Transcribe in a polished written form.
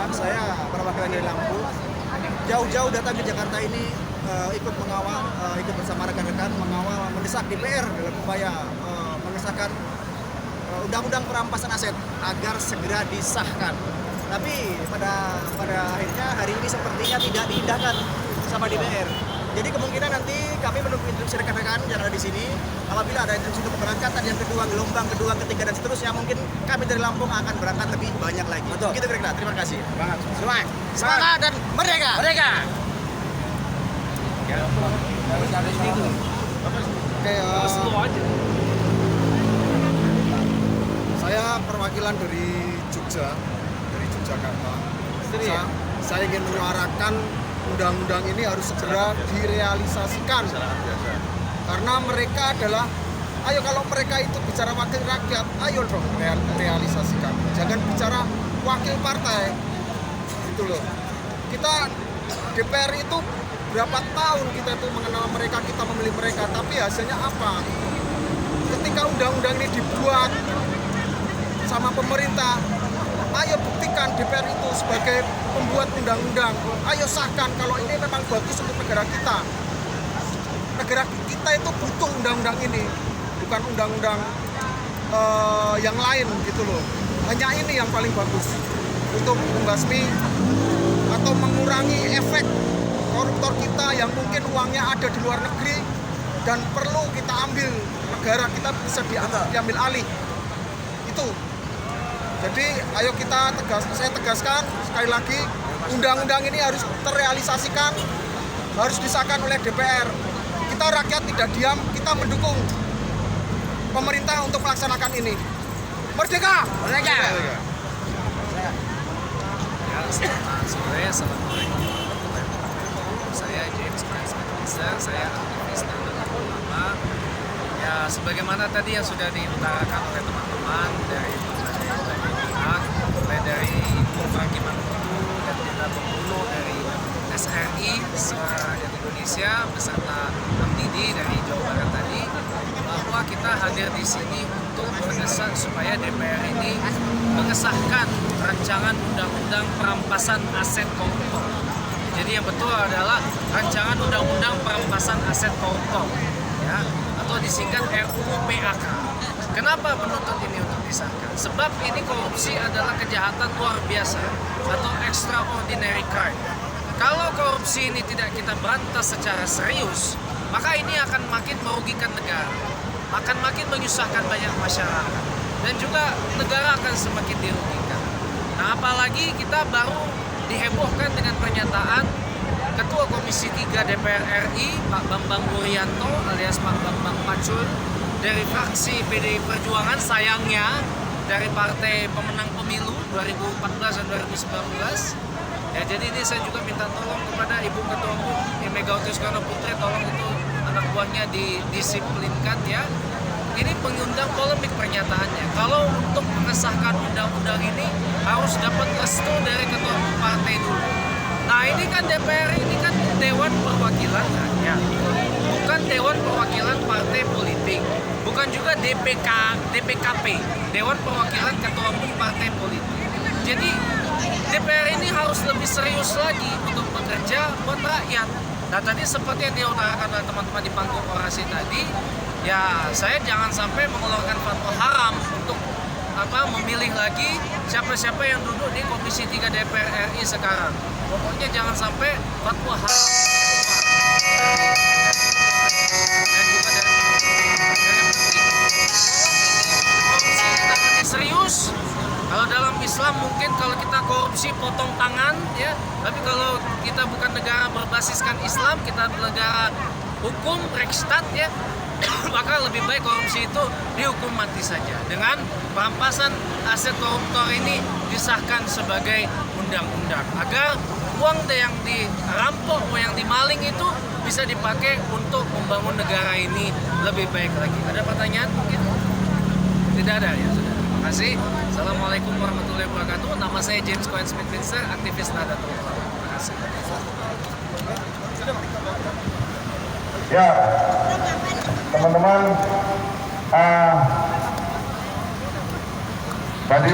perkenalkan, saya perwakilan dari Lampung. Jauh-jauh datang ke Jakarta ini ikut mengawal, ikut bersama rekan-rekan mengawal, mendesak DPR dalam upaya mengesahkan undang-undang perampasan aset agar segera disahkan. Tapi pada akhirnya hari ini sepertinya tidak diindahkan sama DPR. Jadi kemungkinan nanti kami menunggu instruksi rekan-rekan yang ada di sini. Apabila ada instruksi untuk keberangkatan yang kedua, gelombang kedua, ketiga, dan seterusnya, mungkin kami dari Lampung akan berangkat lebih banyak lagi. Betul. Begitu kira-kira. Terima kasih. Semangat. Semangat dan merdeka. Merdeka. Oke, saya perwakilan dari Jogja, dari Yogyakarta. Saya ingin menyuarakan undang-undang ini harus segera direalisasikan. Karena mereka adalah, ayo kalau mereka itu bicara wakil rakyat, ayo dong realisasikan. Jangan bicara wakil partai. Gitu loh. Kita DPR itu berapa tahun kita itu mengenal mereka, kita memilih mereka, tapi hasilnya apa? Ketika undang-undang ini dibuat sama pemerintah, ayo buktikan DPR itu sebagai pembuat undang-undang. Ayo sahkan kalau ini memang bagus untuk negara kita. Negara kita itu butuh undang-undang ini, bukan undang-undang yang lain gitu loh. Hanya ini yang paling bagus untuk membasmi atau mengurangi efek koruptor kita yang mungkin uangnya ada di luar negeri dan perlu kita ambil, negara kita bisa diambil alih. Itu. Jadi ayo saya tegaskan sekali lagi, undang-undang ini harus terrealisasikan, harus disahkan oleh DPR. Kita rakyat tidak diam, kita mendukung pemerintah untuk melaksanakan ini. Merdeka! Merdeka! Selamat sore, assalamualaikum warahmatullahi wabarakatuh. Saya James Spencer, saya aktivis Nahdlatul Ulama. Ya, sebagaimana tadi yang sudah diutarakan oleh teman-teman dari berbagai pihak, mulai dari Pemukiman Kudu dan juga pembunuh dari SRI Suara Rakyat Indonesia beserta Amdidi dari Jawa Barat tadi, bahwa kita hadir di sini untuk mendesak supaya DPR ini mengesahkan rancangan undang-undang perampasan aset koruptor. Jadi yang betul adalah rancangan undang-undang perampasan aset koruptor, ya, atau disingkat RUU PAK. Kenapa menuntut ini untuk disahkan? Sebab ini korupsi adalah kejahatan luar biasa atau extraordinary crime. Kalau korupsi ini tidak kita berantas secara serius, maka ini akan makin merugikan negara, akan makin menyusahkan banyak masyarakat, dan juga negara akan semakin dirugikan. Nah, apalagi kita baru dihebohkan dengan pernyataan Ketua Komisi 3 DPR RI, Pak Bambang Wuryanto alias Pak Bambang Pacul, dari fraksi PDI Perjuangan, sayangnya dari partai pemenang pemilu 2014 dan 2019. Ya, jadi ini saya juga minta tolong kepada Ibu Ketua Umum Megawati Soekarno Putri, tolong itu anak buahnya didisiplinkan ya. Ini mengundang polemik pernyataannya. Kalau untuk mengesahkan undang-undang ini harus dapat restu dari ketua umum partai dulu. Nah, ini kan DPR ini kan Dewan Perwakilan Rakyat, bukan Dewan Perwakilan Partai Politik, bukan juga DPKP, Dewan Perwakilan Ketua Umum Partai Politik. Jadi DPR ini harus lebih serius lagi untuk bekerja buat rakyat. Nah, tadi seperti yang diutarakan oleh teman-teman di panggung orasi tadi, ya saya jangan sampai mengeluarkan fatwa haram untuk memilih lagi siapa-siapa yang duduk di Komisi 3 DPR RI sekarang. Pokoknya jangan sampai fatwa haram dan juga dari korupsi kita serius. Kalau dalam Islam mungkin kalau kita korupsi potong tangan ya, tapi kalau kita bukan negara berbasiskan Islam, kita negara hukum Rechtsstaat ya, maka lebih baik korupsi itu dihukum mati saja. Dengan perampasan aset koruptor ini disahkan sebagai undang-undang agar uang yang dirampok, uang yang dimaling itu bisa dipakai untuk membangun negara ini lebih baik lagi. Ada pertanyaan mungkin? Tidak ada ya, sudah. Terima kasih. Assalamualaikum warahmatullahi wabarakatuh. Nama saya James Cohen Smith Pincer, aktivis Nahdlatul Ulama. Terima kasih. Ya, teman-teman, tadi